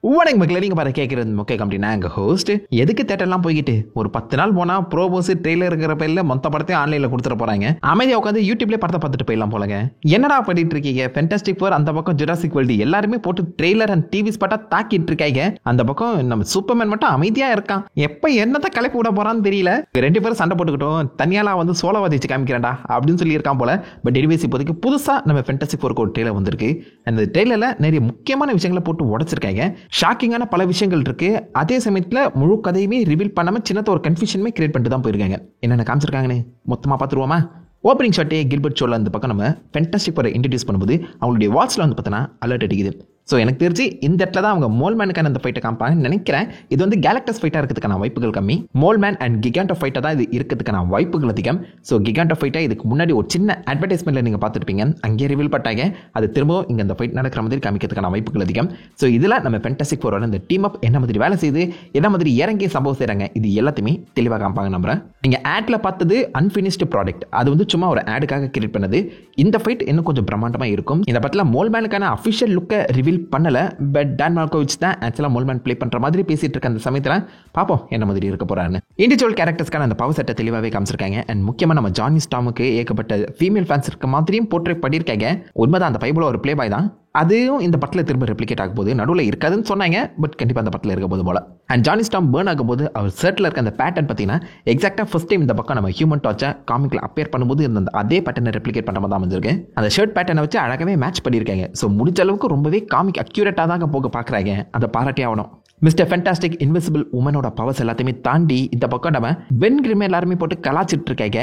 வணக்கம் மக்களே, நீங்க பாரு கேட்கறது முக்கிய கம்பெனி. நான் எங்க ஹோஸ்ட். எதுக்கு தேட்டர்லாம் போய்கிட்டு ஒரு 10 நாள் போனா ப்ரோமோஸ் ட்ரெய்லர் இருக்கிற பேர்ல மொத்த படத்தையும் ஆன்லைன்ல கொடுத்துட போறாங்க. அமைதியா உட்காந்து யூடியூப்ல படத்தை பார்த்துட்டு போயிடலாம் போலங்க. என்னடா பண்ணிட்டு இருக்கீங்க? ஃபென்டாஸ்டிக் ஃபோர் அந்த பக்கம் ஜுராசிக் வேர்ல்டு எல்லாருமே போட்டு ட்ரெய்லர் அண்ட் டிவி ஸ்பாட்டா தாக்கிட்டு இருக்காங்க. அந்த பக்கம் நம்ம சூப்பர்மேன் மட்டும் அமைதியா இருக்கான். எப்ப என்னத்தை கலப்பி விட போறான்னு தெரியல. 2 பேரும் சண்டை போட்டுக்கிட்டோம். தனியாலாம் வந்து சோலவா வச்சு காமிக்கிறேன்டா அப்படின்னு சொல்லி இருக்கான் போல. பட் எனிவேஸ் இப்போதைக்கு புதுசா நம்ம ஃபென்டாஸ்டிக் ஃபோருக்கு ஒரு ட்ரெய்லர் வந்திருக்கு. அந்த ட்ரெய்லர்ல நிறைய முக்கியமான விஷயங்களை போட்டு உடைச்சிருக்காங்க. ஷாக்கிங்கான பல விஷயங்கள் இருக்கு. அதே சமயத்தில் முழு கதையுமே ரிவீல் பண்ணாம சின்னத ஒரு கன்ஃபியூஷனுமே கிரியேட் பண்ணிட்டு தான் போயிருக்காங்க. என்னென்ன காமிச்சிருக்காங்கன்னு மொத்தமா பார்த்துருவோமா? ஓப்பனிங் ஷாட்டே கில்பர்ட் ஷோல அந்த பக்கம் நம்ம ஃபென்டாஸ்டிக் ஃபோரை இன்ட்ரடியூஸ் பண்ணும்போது அவங்களுடைய வாட்ச்ல வந்து பார்த்தோன்னா அலர்ட் அடிக்குது. ஸோ எனக்கு தெரிஞ்சு இந்த இடத்துல தான் அவங்க மோல்மேனுக்கான அந்த ஃபைட்டை காமிப்பாங்கன்னு நினைக்கிறேன். இது வந்து கேலக்டஸ் ஃபைட்டாக இருக்கிறதுக்கான வாய்ப்புகள் கம்மி. மோல்மேன் அண்ட் கிகாண்டோ ஃபைட்டாக தான் இது இருக்கிறதுக்கான வாய்ப்புகள் அதிகம். ஸோ கிகாண்டோ ஃபைட்டை இதுக்கு முன்னாடி ஒரு சின்ன அட்வர்டைஸ்மெண்ட்டில் நீங்கள் பார்த்துருப்பீங்க. அங்கேயே ரிவீல் பண்ணாங்க. அது திரும்பவும் இங்கே அந்த ஃபைட் நடக்கிற மாதிரி காமிக்கிறதுக்கான வாய்ப்புகள் அதிகம். ஸோ இதில் நம்ம ஃபென்டாஸ்டிக் ஃபோரோட இந்த டீம் அப் என்ன மாதிரி வேலை செய்யுது, என்ன மாதிரி இறங்கி சம்பவம் செய்கிறாங்க, இது எல்லாத்தையுமே தெளிவாக காமிப்பாங்க நம்புறேன். நீங்கள் ஆட்ல பார்த்தது அன்ஃபினிஷ்டு ப்ராடக்ட். அது வந்து சும்மா ஒரு ஆடுக்காக கிரியேட் பண்ணது. இந்த ஃபைட் இன்னும் கொஞ்சம் பிரம்மாண்டமாக இருக்கும். இந்த படத்தில் மோல்மேனுக்கான அஃபிஷியல் லுக்கை ரிவீல் பண்ணல. பட் டான் மால்கோவிச் தான் ஆக்சுவலா மோல்மேன் ப்ளே பண்ற மாதிரி பேசிட்டு இருக்க அந்த சமயத்தில் பார்ப்போம் என்ன மாதிரி இருக்க போறாருன்னு. இண்டிவிஜுவல் கேரக்டர்ஸ்க்கான அந்த பவர் செட்டை தெளிவாகவே காமிச்சிருக்காங்க. அண்ட் முக்கியமாக நம்ம ஜானி ஸ்டாமுக்கு ஏகப்பட்ட ஃபீமேல் ஃபேன்ஸ் இருக்க மாதிரியும் போர்ட்ரேட் பண்ணியிருக்காங்க. உண்மைதான், அந்த பைபிள் ஒரு ப்ளே பாய் தான். அதுவும் இந்த படத்தில் திரும்ப ரெப்ளிகேட் ஆகும் போது நடுவில் இருக்காதுன்னு சொன்னாங்க. பட் கண்டிப்பாக அந்த படத்தில் இருக்க போது போல. அண்ட் ஜானி ஸ்டாம் பேர்ன் ஆகும் போது அவர் ஷர்ட்டில் இருக்க அந்த பேட்டர்ன் பார்த்தீங்கன்னா எக்ஸாக்டாக ஃபர்ஸ்ட் டைம் இந்த பக்கம் நம்ம ஹியூமன் டார்ச்சை காமிக்கில் அப்பேர் பண்ணும்போது இருந்த அதே பேட்டர்னை ரெப்ளிகேட் பண்ணுற மாதிரி தான் அமைஞ்சிருக்கு. அந்த ஷர்ட் பேட்டர்னை வச்சு அழகாகவே மேட்ச் பண்ணியிருக்காங்க. ஸோ முடிஞ்ச அளவுக்கு ரொம்பவே காமிக் அக்யூரேட்டாக தான் போக பார்க்குறாங்க. அதை பாராட்டி ஆகணும். மிஸ்டர் ஃபென்டாஸ்டிக் இன்விசிபிள் உமனோட பவர்ஸ் எல்லாத்தையுமே தாண்டி இந்த பக்கம் நம்ம பென் கிரிம் எல்லாருமே போட்டு கலாச்சிட்டு இருக்காங்க.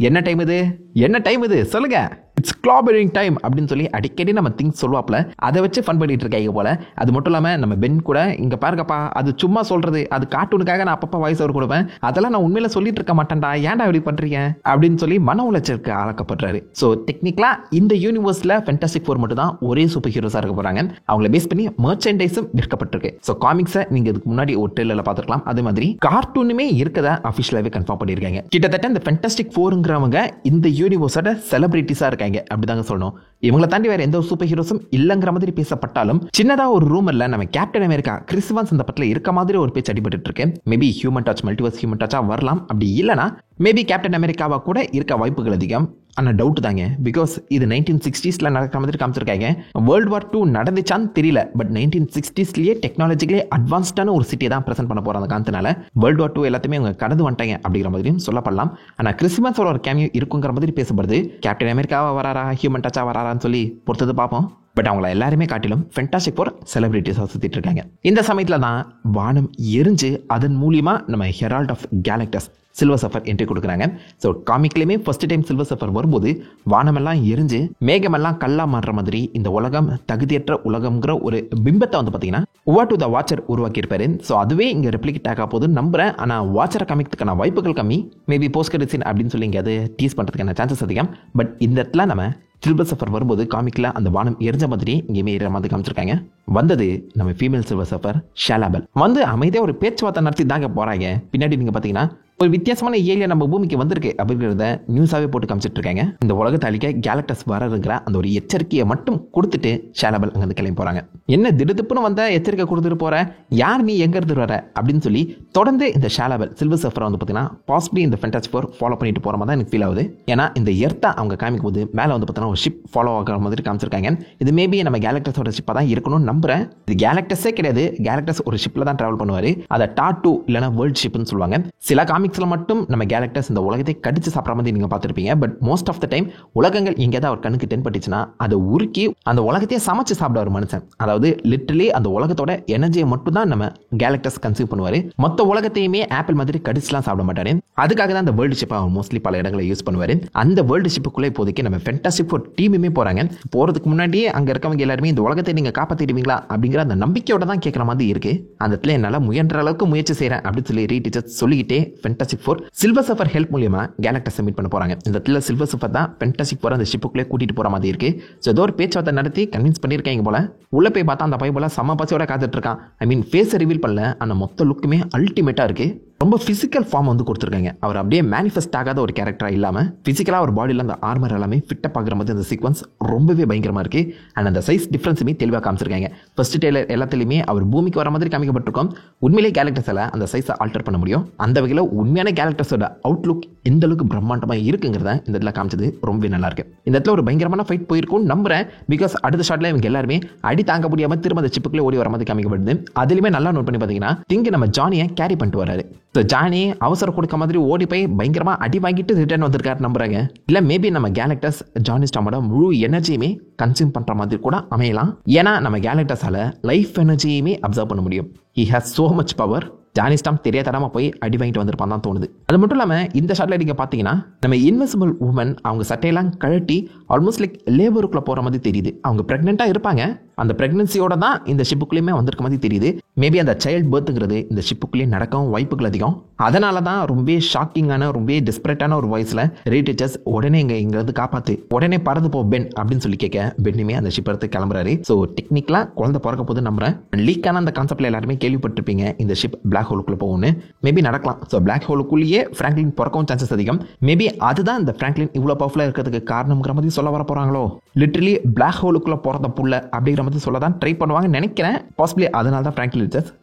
என்ன டைம் இது, என்ன டைம் இது சொல்லுங்க, இட்ஸ் கிளாபரிங் டைம் அப்படின்னு சொல்லி அடிக்கடி நம்ம திங்ஸ் சொல்லுவாப்ல. அதை வச்சு ஃபன் பண்ணிட்டு இருக்காங்க போல. அது மட்டும் இல்லாமல் நம்ம பென் கூட இங்கே பாருங்கப்பா, அது சும்மா சொல்றது, அது கார்ட்டூனுக்காக நான் அப்பப்போ வாய்ஸ் ஓவர் கொடுப்பேன், அதெல்லாம் நான் உண்மையில சொல்லிட்டு இருக்க மாட்டேன்டா, ஏன்டா இப்படி பண்றீங்க அப்படின்னு சொல்லி மன உளைச்சலுக்கு ஆளாக்கப்படுறாரு. ஸோ டெக்னிக்கலா இந்த யூனிவர்ஸ்ல ஃபென்டாஸ்டிக் ஃபோர் மட்டும் தான் ஒரே சூப்பர் ஹீரோஸா இருக்க போறாங்க. அவங்கள பேஸ் பண்ணி மர்ச்சன்டைஸும் விற்கப்பட்டிருக்கு. ஸோ காமிக்ஸை நீங்க இதுக்கு முன்னாடி ஒரு ட்ரெயிலர்ல பார்த்துருக்கலாம். அதே மாதிரி கார்ட்டூனுமே இருக்கதா அஃபிஷியலாவே கன்ஃபார்ம் பண்ணியிருக்காங்க. கிட்டத்தட்ட இந்த ஃபென்டாஸ்டிக் ஃபோருங்கிறவங்க இந்த யூனிவர்ஸோட செலிபிரிட்டிஸா இருக்காங்க அப்படிதாங்க சொல்லணும். இவங்களை தாண்டி வேற எந்த ஒரு சூப்பர் ஹீரோஸும் இல்லங்கிற மாதிரி பேசப்பட்டாலும் சின்னதா ஒரு ரூமர்ல நம்ம கேப்டன் அமெரிக்கா கிறிஸ் எவான்ஸ் இந்த படத்துல இருக்க மாதிரி ஒரு பேச்சு அடிபட்டு இருக்கு. Maybe human torch multiverse human டார்ச்சா வரலாம். அப்படி இல்லைனா மேபி கேப்டன் அமெரிக்காவா கூட இருக்க வாய்ப்புகள் அதிகம். ஆனால் டவுட் தாங்க. பிகாஸ் இது 1960s நடக்கிற மாதிரி காமிச்சிருக்காங்க. வேர்ல்டு வார் 2 நடந்துச்சான்னு தெரியல. பட் 1960s டெக்னாலஜிக்கலே அட்வான்ஸ்டான ஒரு சிட்டியை தான் பிரசென்ட் பண்ண போறாங்க. காரணத்தினால வேர்ல்டு வார் 2 எல்லாத்தையுமே அவங்க கடந்து வந்துட்டாங்க அப்படிங்கிற மாதிரியும் சொல்லப்படலாம். ஆனால் கிறிஸ்மஸோட ஒரு கேமியோ இருக்குங்கிற மாதிரி பேசப்படுது. கேப்டன் அமெரிக்காவா வராரா, ஹியூமன் டச்சா வராரான்னு சொல்லி பொறுத்தது பார்ப்போம். பட் அவங்கள எல்லாருமே காட்டிலும் ஃபென்டாஸ்டிக் ஃபோர் செலிபிரிட்டிஸாக சுற்றிட்டு இருக்காங்க. இந்த சமயத்தில் தான் வானம் எரிஞ்சு அதன் மூலியமா நம்ம herald of Galactus silver surfer entry கொடுக்குறாங்க. ஸோ காமிக்லேயுமே ஃபர்ஸ்ட் டைம் சில்வர் சஃபர் வரும்போது வானமெல்லாம் எரிஞ்சு மேகமெல்லாம் கல்லா மாறுற மாதிரி இந்த உலகம் தகுதியற்ற உலகம்ங்கிற ஒரு பிம்பத்தை வந்து பார்த்தீங்கன்னா ஓவர் டு த வாட்சர் உருவாக்கியிருப்பாரு. ஸோ அதுவே இங்கே ரெப்ளிகேட் ஆக போகுதுன்னு நம்புறேன். ஆனால் வாட்சரை காமிக்கிறதுக்கான வாய்ப்புகள் கம்மி. மேபி போஸ்ட் கிரெடிட் சீன் அப்படின்னு சொல்லி இங்கே அது டீஸ் பண்ணுறதுக்கான சான்சஸ் அதிகம். பட் இந்த இடத்துல நம்ம சில்வர் சஃபர் வரும்போது காமிக்கல அந்த வானம் எரிஞ்ச மாதிரி இங்கேயுமே ஏற மாதிரி காமிச்சிருக்காங்க. வந்தது நம்ம ஃபீமேல் சில்வர் சஃபர் ஷாலாபல் வந்து அமைதியாக ஒரு பேச்சுவார்த்தை நடத்தி தாங்க போறாங்க. பின்னாடி நீங்க பார்த்தீங்கன்னா ஒரு வித்தியாசமான ஏரியா நம்ம பூமிக்கு வந்திருக்கு அப்படிங்கிறத நியூஸாவே போட்டு காமிச்சிட்டு இருக்காங்க. இந்த உலகத்தை அழிக்க கேலக்டஸ் வரங்கிற அந்த ஒரு எச்சரிக்கையை மட்டும் கொடுத்துட்டு ஷாலாபல் அங்கிருந்து கிளம்பி போறாங்க. என்ன திடுப்புன்னு வந்த எச்சரிக்கை கொடுத்துட்டு போற, யார் நீ எங்க இருந்து வர அப்படின்னு சொல்லி தொடர்ந்து இந்த ஷாலாபல் சில்வர் சஃபர் வந்து பார்த்தீங்கன்னா பாசிபிளி இந்த ஃபென்டாஸ்டிக் ஃபோர் ஃபாலோ பண்ணிட்டு போற மாதிரி தான் எனக்கு ஃபீல் ஆகுது. ஏன்னா இந்த எர்த்தை அவங்க காமிக்கும் போது மேலே வந்து பார்த்தீங்கன்னா ஒரு ஷிப் ஃபாலோ ஆகிற மாதிரி காமிச்சிருக்காங்க. இது மேபி நம்ம கேலக்டஸோட ஷிப்பாக தான் இருக்கணும்னு நம்புறேன். இது கேலக்டஸே கிடையாது. கேலக்டஸ் ஒரு ஷிப்ல தான் டிராவல் பண்ணுவாரு. அதை டாட்டூ இல்லைனா வேர்ல்ட் ஷிப்னு சொல்லுவாங்க. சில காமிக்ஸ்ல மட்டும் நம்ம கேலக்டஸ் இந்த உலகத்தை கடிச்சு சாப்பிட்ற மாதிரி நீங்க பார்த்துருப்பீங்க. But most of the time உலகங்கள் எங்கேயாவது அவர் கண்ணுக்கு தென்பட்டுச்சுன்னா அதை உருக்கி அந்த உலகத்தையே சமைச்சு சாப்பிட ஒரு மனுஷன். அதாவது லிட்டரலி அந்த உலகத்தோட எனர்ஜியை மட்டும் தான் நம்ம கேலக்டஸ் கன்சியூம் பண்ணுவாரு. மொத்த உலகத்தையுமே ஆப்பிள் மாதிரி கடிச்சுலாம் சாப்பிட மாட்டாரு. அதுக்காக தான் அந்த வேர்ல்டு ஷிப்பை அவர் மோஸ்ட்லி பல இடங்களை யூஸ் பண்ணுவாரு. அந்த வேர்ல்டு ஷிப்புக்குள்ளே இப்போதைக்கு நம்ம ஃபென்டாஸ்டிக் ஃபோர் டீமுமே போறாங்க. போறதுக்கு முன்னாடியே அங்க இருக்கவங்க எல்லாருமே இந்த உலகத்தை நீங்க காப்பாத்திடுவீங்களா அப்படிங்கிற அந்த நம்பிக்கையோட தான் கேட்கற மாதிரி இருக்கு. அந்த இடத்துல என்னால முயன்ற அளவுக்கு முயற்சி செய்யறேன் அப்படின்னு சொல்லி டீச்சர்ஸ் சொல்லிக்கிட்டே fantastic four silver suffer help மூலியமா கேலக்டஸை மீட் பண்ண போறாங்க. இந்த இடத்துல சில்வர் சஃபர் தான் ஃபென்டாஸ்டிக் ஃபோர் அந்த ஷிப்புக்குள்ளே கூட்டிட்டு போற மாதிரி இருக்கு. ஸோ ஏதோ ஒரு பேச்சுவார்த்தை நடத்தி கன்வின்ஸ் பண்ணியிருக்காங்க போல. உள்ள போய் பார்த்தா அந்த பைபிள செம்ம பசியோட காத்துட்டு இருக்கான். ஐ மீன் ஃபேஸை ரிவீல் பண்ணல, ஆனால் மொத்த லுக்குமே அல்டிமேட்டா இருக்கு. ரொம்ப ஃபிசிக்கல் ஃபார்ம் வந்து கொடுத்துருக்காங்க. அவர் அப்படியே மேனிஃபெஸ்ட் ஆகாத ஒரு கேரக்டராக இல்லாமல் ஃபிசிக்கலாக ஒரு பாடியில் அந்த ஆர்மர் எல்லாமே ஃபிட்டாக பார்க்குற மாதிரி அந்த சீக்வன்ஸ் ரொம்பவே பயங்கரமாக இருக்குது. அண்ட் அந்த சைஸ் டிஃப்ரென்ஸுமே தெளிவாக காமிச்சிருக்காங்க. ஃபர்ஸ்ட் டேலர் எல்லாத்துலேயுமே அவர் பூமிக்கு வர மாதிரி காமிக்கப்பட்டிருக்கோம். உண்மையிலே கேரக்டர்ஸால் அந்த சைஸை ஆல்டர் பண்ண முடியும். அந்த வகையில் உண்மையான கேரக்டர்ஸோட அவுட்லுக் எந்த அளவுக்கு பிரம்மாண்டமாக இருக்குங்கிறத இந்த இடத்துல காமிச்சது ரொம்பவே நல்லா இருக்கு. இந்த இடத்துல ஒரு பயங்கரமான ஃபைட் போயிருக்கும் நம்புறேன். பிகாஸ் அடுத்த ஷாட்ல இவங்க எல்லாருமே அடி தாங்க முடியாமல் திரும்ப அந்த சிப்புக்குள்ளே ஓடி வர மாதிரி காமிக்கப்படுது. அதுலேயுமே நல்லா நோட் பண்ணி பார்த்தீங்கன்னா திங்கு நம்ம ஜானியை கேரி பண்ணிட்டு வராரு. ஸோ ஜானி அவசரம் கொடுக்க மாதிரி ஓடி போய் பயங்கரமா அடி வாங்கிட்டு ரிட்டர்ன் வந்திருக்காரு நம்புறாங்க. இல்லை மேபி நம்ம கேலக்டஸ் ஜானி ஸ்டாமோட முழு எனர்ஜியுமே கன்சியூம் பண்ற மாதிரி கூட அமையலாம். ஏன்னா நம்ம கேலக்டஸால லைஃப் எனர்ஜியுமே அப்சர்வ் பண்ண முடியும். He has so much power. Johnny Storm தெரியாதனமா போய் அடி வாங்கிட்டு வந்திருப்பான் தான் தோணுது. அது மட்டும் இல்லாமல் இந்த ஷாட்ல நீங்க பார்த்தீங்கன்னா நம்ம இன்விசிபிள் உமன் அவங்க சட்டையெல்லாம் கழட்டி ஆல்மோஸ்ட் லைக் லேபருக்குள்ள போற மாதிரி தெரியுது. அவங்க பிரெக்னெண்டா இருப்பாங்க. அந்த பிரெக்னன்சியோட தான் இந்த ஷிப்புக்குள்ளேயுமே வந்திருக்க மாதிரி தெரியுது. மேபி அந்த சைல்ட் பர்த்ங்கிறது இந்த ஷிப்புக்குள்ளேயே நடக்கவும் வாய்ப்புகள் அதிகம். அதனால தான் ரொம்ப ஷாக்கிங்கான ரொம்ப டெஸ்பரேட்டான ஒரு வாய்ஸ்ல ரீடீச்சர்ஸ் உடனே இங்கிருந்து காப்பாத்து, உடனே பறந்து போ பென் அப்படின்னு சொல்லி கேட்க பென்னுமே அந்த ஷிப் எடுத்து கிளம்புறாரு. ஸோ டெக்னிக்கலா குழந்தை பிறக்க போது நம்புறேன். லீக்கான அந்த கான்செப்ட்ல எல்லாருமே கேள்விப்பட்டிருப்பீங்க இந்த ஷிப் பிளாக் ஹோலுக்குள்ள போகும்னு. மேபி நடக்கலாம். ஸோ பிளாக் ஹோலுக்குள்ளேயே பிராங்க்லின் பிறக்கவும் சான்சஸ் அதிகம். மேபி அதுதான் இந்த பிராங்க்லின் இவ்வளோ பவர்ஃபுல்லாக இருக்கிறதுக்கு காரணம்ங்கிற மாதிரி சொல்ல வர போறாங்களோ. லிட்டரலி பிளாக் ஹோலுக்குள்ள போறத புள்ள அப்படிங்கிற மாதிரி சொல்ல தான் ட்ரை பண்ணுவாங்க நினைக்கிறேன். பாசிபிளி அதனால தான் பிராங்க்லின்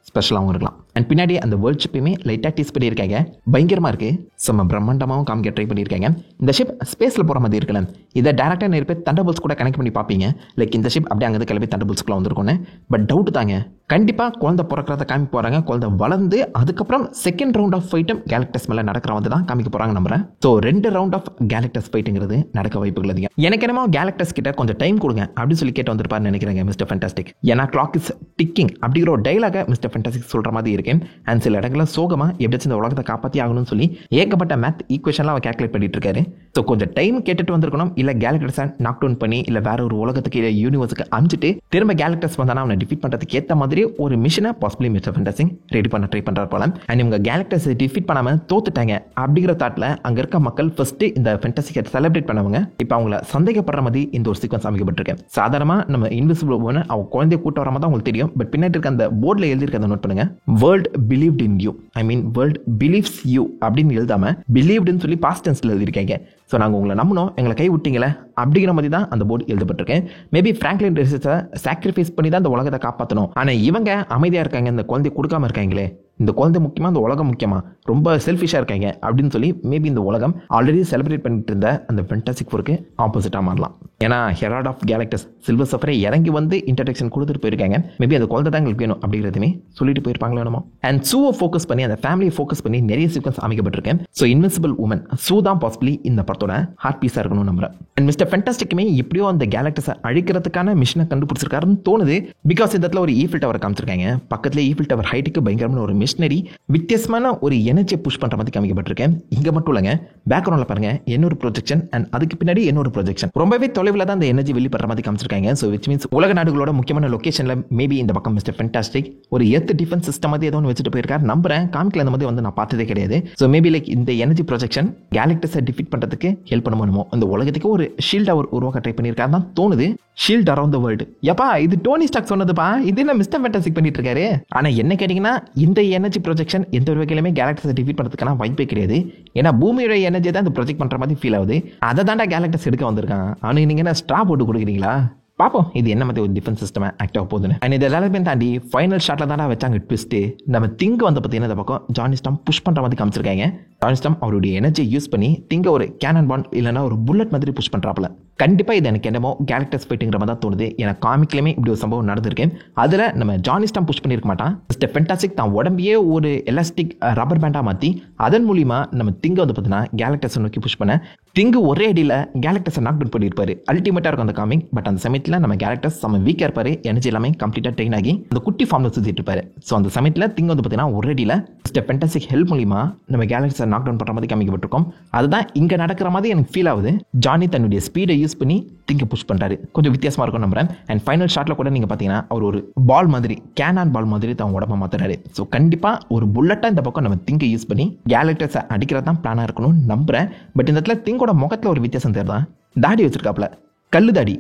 ஸ்பெஷலாகவும் இருக்கலாம். அண்ட் பின்னாடி அந்த வேர்ல்ட் ஷிப்பையுமே லைட்டாக டீஸ் பண்ணியிருக்காங்க. பயங்கரமாக இருக்கு. செம்ம பிரம்மாண்டமாகவும் காமிக்க ட்ரை பண்ணியிருக்காங்க. இந்த ஷிப் ஸ்பேஸில் போகிற மாதிரி இருக்கல. இதை டேரக்டாக நிறைய பேர் தண்டர்போல்ட்ஸ் கூட கனெக்ட் பண்ணி பார்ப்பீங்க. லைக் இந்த ஷிப் அப்படியே அங்கே கிளம்பி தண்டர்போல்ட்ஸ்க்குள்ள வந்திருக்கும்னு. பட் டவுட் தாங்க. கண்டிப்பாக குழந்தை பிறக்கிறத காமிக்க போகிறாங்க. குழந்தை வளர்ந்து அதுக்கப்புறம் செகண்ட் ரவுண்ட் ஆஃப் ஃபைட்டும் கேலக்டஸ் மேலே நடக்கிற வந்து தான் காமிக்க போகிறாங்க நம்புறேன். ஸோ 2 ரவுண்ட் ஆஃப் கேலக்டஸ் ஃபைட்டுங்கிறது நடக்க வாய்ப்புகள் அதிகம். எனக்கு என்னமோ கேலக்டஸ் கிட்ட கொஞ்சம் டைம் கொடுங்க அப்படின்னு சொல்லி கேட்டு வந்திருப்பாருன்னு நினைக்கிறேங்க மிஸ்டர் ஃபேண்டாஸ்டிக். ஏன்னா கிளாக் இஸ் டிக்கிங் அப்படிங்கிற ஒரு டைலாக மிஸ்டர் ஃபேண்டாஸ்டிக் சொல்கிற மாதிரி இருக்கேன். அண்ட் சில இடங்களில் சோகமாக எப்படியாச்சும் இந்த உலகத்தை காப்பாற்றி ஆகணும்னு சொல்லி ஏகப்பட்ட மேத் ஈக்குவேஷன்லாம் அவர் கேல்குலேட் பண்ணிட்டு இருக்காரு. ஸோ கொஞ்சம் டைம் கேட்டுட்டு வந்திருக்கணும். இல்லை கேலக்டஸை நாக் டவுன் பண்ணி இல்லை வேற ஒரு உலகத்துக்கு இல்லை யூனிவர்ஸுக்கு அனுப்பிச்சிட்டு திரும்ப கேலக்டஸ் வந்தானா அவனை டிஃபீட் பண்ணுறதுக்கு ஏற்ற மாதிரி ஒரு மிஷனை பாசிபிளி மிஸ்டர் ஃபேண்டாஸ்டிக் ரெடி பண்ண ட்ரை பண்ணுறாரு போல. அண்ட் இவங்க கேலக்டஸை டிஃபீட் பண்ணாமல் தோத்துட்டாங்க அப்படிங்கிற தாட்டில் அங்கே இருக்க மக்கள் ஃபர்ஸ்ட் இந்த ஃபேண்டாஸ்டிக்கை செலிப்ரேட் பண்ணவங்க இப்போ அவங்கள சந்தேகப்படுற மாதிரி இந்த ஒரு சீக்வன்ஸ் அமைக்கப்பட்டிருக்கேன். சாதாரணமாக நம்ம இன்விசிபிள் உமன் அவங்க குழந்தைய கூட்ட வர மாதிரி தான் உங்களுக்கு தெரியும். பட் பின்னாடி இருக்க அந்த போர்டில் எழுதியிருக்க நோட் பண்ணுங்க. World believed in you, I mean world believes you அப்படின்னு எழுதாம பிலீவ்டுன்னு சொல்லி பாஸ்ட் டென்ஸ்ல எழுதியிருக்காங்க. ஸோ நாங்கள் உங்களை நம்பணும், எங்களை கை விட்டீங்களே அப்படிங்கிற மாதிரி தான் அந்த போர்டு எழுதப்பட்டிருக்கேன். மேபி பிராங்க்லின் ரிசர்ச்சை சாக்ரிஃபைஸ் பண்ணி தான் இந்த உலகத்தை காப்பாற்றணும். ஆனால் இவங்க அமைதியாக இருக்காங்க, இந்த குழந்தை கொடுக்காம இருக்காங்களே. இந்த குழந்தை முக்கியமா, இந்த உலகம் முக்கியமா, ரொம்ப செல்ஃபிஷாக இருக்காங்க அப்படின்னு சொல்லி மேபி இந்த உலகம் ஆல்ரெடி செலிப்ரேட் பண்ணிட்டு இருந்த அந்த ஃபேண்டாஸ்டிக் ஃபோருக்கு ஆப்போசிட்டாக மாறலாம். ஏன்னா ஹெரால்ட் ஆஃப் கேலக்டஸ் சில்வர் சஃபரை இறங்கி வந்து இன்ட்ரடக்ஷன் கொடுத்துட்டு போயிருக்காங்க. மேபி அந்த குழந்தை தான் எங்களுக்கு வேணும் அப்படிங்கிறதுமே சொல்லிட்டு போயிருப்பாங்களோ என்னமோ. அண்ட் சூவை ஃபோக்கஸ் பண்ணி அந்த ஃபேமிலியை ஃபோக்கஸ் பண்ணி நிறைய சீக்வன்ஸ் அமைக்கப்பட்டிருக்கேன். ஸோ இன்விசிபிள் உமன் சூ தான் பாசிபிளி இந்த படத்தோட ஹார்ட் பீஸாக இருக்கணும் நம்புறேன். அண்ட் மிஸ்டர் ஃபேண்டாஸ்டிக்குமே எப்படியோ அந்த கேலக்டஸை அழிக்கிறதுக்கான மிஷனை கண்டுபிடிச்சிருக்காருன்னு தோணுது. பிகாஸ் இந்த இடத்துல ஒரு ஈஃபில் டவர் காமிச்சிருக்காங்க. பக்கத்துல ஈஃபில் டவர் ஹைட்டுக்கு பயங்கரமான ஒரு மிஷனரி வித்தியாசமான ஒரு எனர்ஜியை புஷ் பண்ற மாதிரி காமிக்கப்பட்டிருக்கேன். இங்க மட்டும் இல்லைங்க, பேக்ரவுண்ட்ல பாருங்க இன்னொரு ப்ரொஜெக்ஷன் அண்ட் அதுக்கு பின்னாடி இன்னொரு ப்ரொஜெக்ஷன். ரொம்பவே தொலைவில் தான் அந்த எனர்ஜி வெளிப்படுற மாதிரி காமிச்சிருக்காங்க. ஸோ விச் மீன்ஸ் உலக நாடுகளோட முக்கியமான லொகேஷன்ல மேபி இந்த பக்கம் மிஸ்டர் ஃபேண்டாஸ்டிக் ஒரு எர்த் டிஃபென்ஸ் சிஸ்டம் மாதிரி ஏதோ ஒன்று வச்சுட்டு போயிருக்காரு நம்புறேன். காமிக்கல அந்த மாதிரி வந்து நான் பார்த்ததே கிடையாது. ஸோ மேபி லைக் இந்த எனர்ஜி ப்ரொஜெக்ஷன் கேலக்டஸை டிஃபீட் பண்றதுக்கு ஹெல்ப் பண்ணுமோ, இந்த உலகத்துக்கு ஒரு ஷீல்ட் அவர் உருவாக்க ட்ரை பண்ணியிருக்காரு தான் தோணுது. Shield around the world. எப்பா இது டோனி ஸ்டார்க் சொன்னதுப்பா, இது என்ன மிஸ்டர் ஃபேண்டாஸ்டிக் பண்ணிட்டு இருக்காரு. ஆனா என்ன கேட்டீங்கன்னா இந்த எனர்ஜி ப்ரொஜெக்ஷன் எந்த ஒரு வகையிலுமே கேலக்டஸை டிஃபீட் பண்ணுறதுக்கான வாய்ப்பே கிடையாது. ஏன்னா பூமியோட எனர்ஜி தான் இந்த ப்ரொஜெக்ட் பண்ற மாதிரி ஃபீல் ஆகுது. அதை தாண்டா கேலக்டஸ் எடுக்க வந்திருக்கான். அவனுக்கு நீங்க என்ன ஸ்ட்ரா போட்டு கொடுக்குறீங்களா? பார்ப்போம் இது என்ன மாதிரி ஒரு டிஃபென்ஸ் சிஸ்டம் ஆக்ட் ஆக போகுதுன்னு. அண்ட் இது எல்லாருமே தாண்டி ஃபைனல் ஷாட்ல தானே வச்சாங்க ட்விஸ்ட். நம்ம திங்க் வந்து பார்த்தீங்கன்னா இந்த பக்கம் ஜானி ஸ்டாம் புஷ் பண்ற மாதிரி காமிச்சிருக்காங்க. ஜானி ஸ்டாம் அவருடைய எனர்ஜியை யூஸ் பண்ணி திங்க ஒரு கேனன் பாண்ட் இல்லைன்னா ஒரு புல்லட் மாதிரி புஷ் பண்றாப்ல. கண்டிப்பா இது எனக்கு என்னமோ கேலக்டஸ் ஃபைட்டுங்கிற மாதிரி தான் தோணுது. எனக்கு காமிக்லயுமே இப்படி ஒரு சம்பவம் நடந்திருக்கேன். அதுல நம்ம ஜானி ஸ்டாம் புஷ் பண்ணிருக்க மாட்டான். மிஸ்டர் ஃபேண்டாஸ்டிக் தான் உடம்பையே ஒரு எலாஸ்டிக் ரப்பர் பேண்டா மாத்தி அதன் மூலியமா நம்ம திங்க வந்து பார்த்தீங்கன்னா கேலக்டஸ் நோக்கி புஷ் பண்ண திங்கு ஒரே அடியில் கேலக்டஸை நாக் டவுன் பண்ணியிருப்பாரு. அல்டிமேட்டா இருக்கும் அந்த காமிக். பட் அந்த சமயத்தில் நம்ம கேலக்டஸ் செம்ம வீக்கா இருப்பாரு. எனர்ஜி எல்லாமே கம்ப்ளீட்டா ட்ரெயின் ஆகி அந்த குட்டி ஃபார்ம்ல சுத்திட்டு இருப்பாரு. ஸோ அந்த சமயத்தில் திங்கு வந்து பார்த்தீங்கன்னா ஒரே அடியில் மிஸ்டர் ஃபேண்டாஸ்டிக் ஹெல்ப் மூலியமா நம்ம கேலக்டஸை நாக் டவுன் பண்ற மாதிரி காமிக்கப்பட்டிருக்கோம். அதுதான் இங்க நடக்கிற மாதிரி எனக்கு ஃபீல் ஆகுது. ஜானி தன்னுடைய ஸ்பீடை யூஸ் பண்ணி திங்க புஷ் பண்றாரு. கொஞ்சம் வித்தியாசமா இருக்கும் நம்புறேன். அண்ட் ஃபைனல் ஷாட்ல கூட நீங்க பாத்தீங்கன்னா அவர் ஒரு பால் மாதிரி கேனான் பால் மாதிரி தான் உடம்ப மாத்துறாரு. ஸோ கண்டிப்பா ஒரு புல்லட்டா இந்த பக்கம் நம்ம திங்க யூஸ் பண்ணி கேலக்டஸை அடிக்கிறதா பிளானா இருக்கணும்னு நம்புறேன். பட் இந்த இடத்துல திங்கோட முகத்துல ஒரு வித்தியாசம் தெரியுதா? தாடி வச்சிருக்காப்ல, கல்லு தாடி.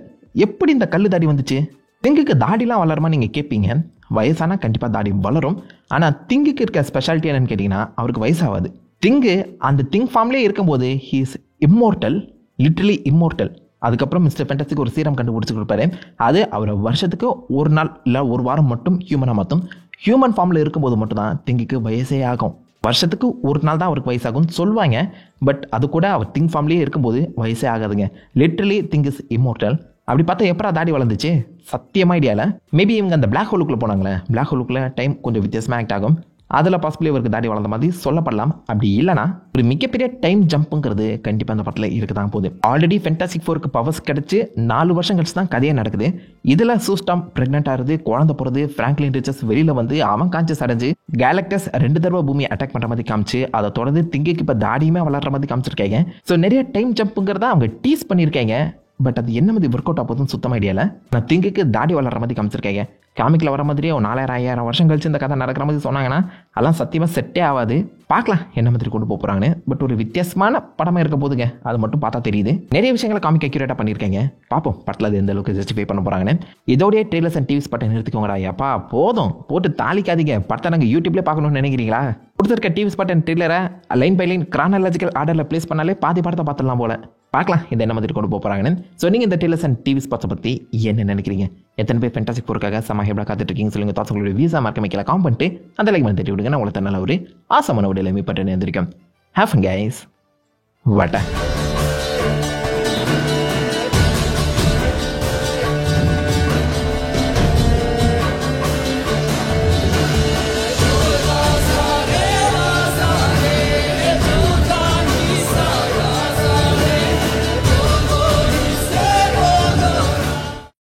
எப்படி இந்த கல்லு தாடி வந்துச்சு? திங்குக்கு தாடிலாம் வளருமா நீங்க கேட்பீங்க. வயசானா கண்டிப்பாக தாடி வளரும். ஆனால் திங்குக்கு இருக்க ஸ்பெஷாலிட்டி என்னன்னு கேட்டிங்கன்னா அவருக்கு வயசாகாது. திங்கு அந்த திங் ஃபார்ம்லேயே இருக்கும்போது he is immortal, literally immortal. அதுக்கப்புறம் மிஸ்டர் ஃபென்டாஸ்டிக் ஒரு சீரம் கண்டுபிடிச்சி கொடுப்பாரு. அது அவரை வருஷத்துக்கு ஒரு நாள் இல்லை ஒரு வாரம் மட்டும் ஹியூமனாக மாற்றும். ஹியூமன் ஃபார்மில் இருக்கும்போது மட்டும்தான் திங்குக்கு வயசே ஆகும். வருஷத்துக்கு ஒரு நாள் தான் அவருக்கு வயசாகும்னு சொல்லுவாங்க. பட் அது கூட அவர் திங் ஃபார்ம்லேயே இருக்கும்போது வயசே ஆகாதுங்க. Literally thing is immortal. அப்படி பார்த்தா எப்படா தாடி வளர்ந்துச்சு? சத்தியமாக ஐடியாவில் மேபி இவங்க அந்த பிளாக் ஹோலுக்குள்ளே போனாங்களே, பிளாக் ஹோலுக்குள்ளே டைம் கொஞ்சம் வித்தியாசமாக ஆக்ட் ஆகும். அதில் பாசிபிளி இவருக்கு தாடி வளர்ந்த மாதிரி சொல்லப்படலாம். அப்படி இல்லைனா ஒரு மிகப்பெரிய டைம் ஜம்ப்புங்கிறது கண்டிப்பாக அந்த படத்தில் இருக்க தான் போகுது. ஆல்ரெடி ஃபென்டாஸ்டிக் ஃபோருக்கு பவர்ஸ் கிடச்சி 4 வருஷம் கழிச்சு தான் கதையே நடக்குது. இதில் சூஸ்டாம் ப்ரெக்னென்ட் ஆகுது, குழந்தை போகிறது, ஃப்ராங்க்லின் ரிச்சர்ஸ் வெளியில் வந்து அவன் கான்சியஸ் அடைஞ்சு கேலக்டஸ் 2 தடவை பூமியை அட்டாக் பண்ணுற மாதிரி காமிச்சு அதை தொடர்ந்து திங்குக்கு இப்போ தாடியுமே வளர்ற மாதிரி காமிச்சிருக்காங்க. ஸோ நிறைய டைம் ஜம்ப்புங்கிறத அவங்க டீஸ் பண்ணியிருக்காங்க. பட் அது என்ன மாதிரி ஒர்க் அவுட் ஆகுதுன்னு சுத்தமாக ஐடியாவில். நான் திங்குக்கு தாடி வளர்ற மாதிரி காமிச்சிருக்காங்க. காமிக்கில் வர மாதிரியே 4000-5000 வருஷம் கழிச்சு இந்த கதை நடக்கிற மாதிரி சொன்னாங்கன்னா அதெல்லாம் சத்தியமாக செட்டே ஆகாது. பார்க்கலாம் என்ன மாதிரி கொண்டு போகிறாங்கன்னு. பட் ஒரு வித்தியாசமான படமாக இருக்க போதுங்க, அது மட்டும் பார்த்தா தெரியுது. நிறைய விஷயங்களை காமிக் அக்யூரேட்டாக பண்ணியிருக்காங்க. பார்ப்போம் படத்தில் அது எந்த அளவுக்கு ஜஸ்டிஃபை பண்ண போகிறாங்கன்னு. இதோடைய ட்ரெய்லர்ஸ் அண்ட் டிவிஸ் பட்டை நிறுத்திக்கோங்கடா. அப்பா போதும், போட்டு தாளிக்காதீங்க. படத்தை நாங்கள் யூடியூப்லேயே பார்க்கணும்னு நினைக்கிறீங்களா? கொடுத்துருக்க டிவிஸ் பட்டன் ட்ரெய்லரை லைன் பை லைன் கிரானாலஜிக்கல் ஆர்டரில் ப்ளேஸ் பண்ணாலே பாதி படத்தை பார்த்துடலாம் போல. பார்க்கலாம் இந்த என்ன மாதிரி கொண்டு போகிறாங்கன்னு. ஸோ நீங்கள் இந்த ட்ரெய்லர்ஸ் அண்ட் டிவி ஸ்பாட்ஸை பற்றி என்ன நினைக்கிறீங்க? எத்தனை பேர் ஃபென்டாஸ்டிக் ஃபோருக்காக சமஹேப்டாக காத்துட்ருக்கீங்க சொல்லுங்கள். தாட்ஸ் உங்களுடைய வீசா மார்க்க வைக்கல காம் பண்ணிட்டு அந்த லைக் பண்ணி தட்டி விடுங்க. நான் உங்களை நல்ல ஒரு ஆசமான உடைய மீட் பண்ணிட்டு இருந்திருக்கேன். Have fun guys. வாட்டா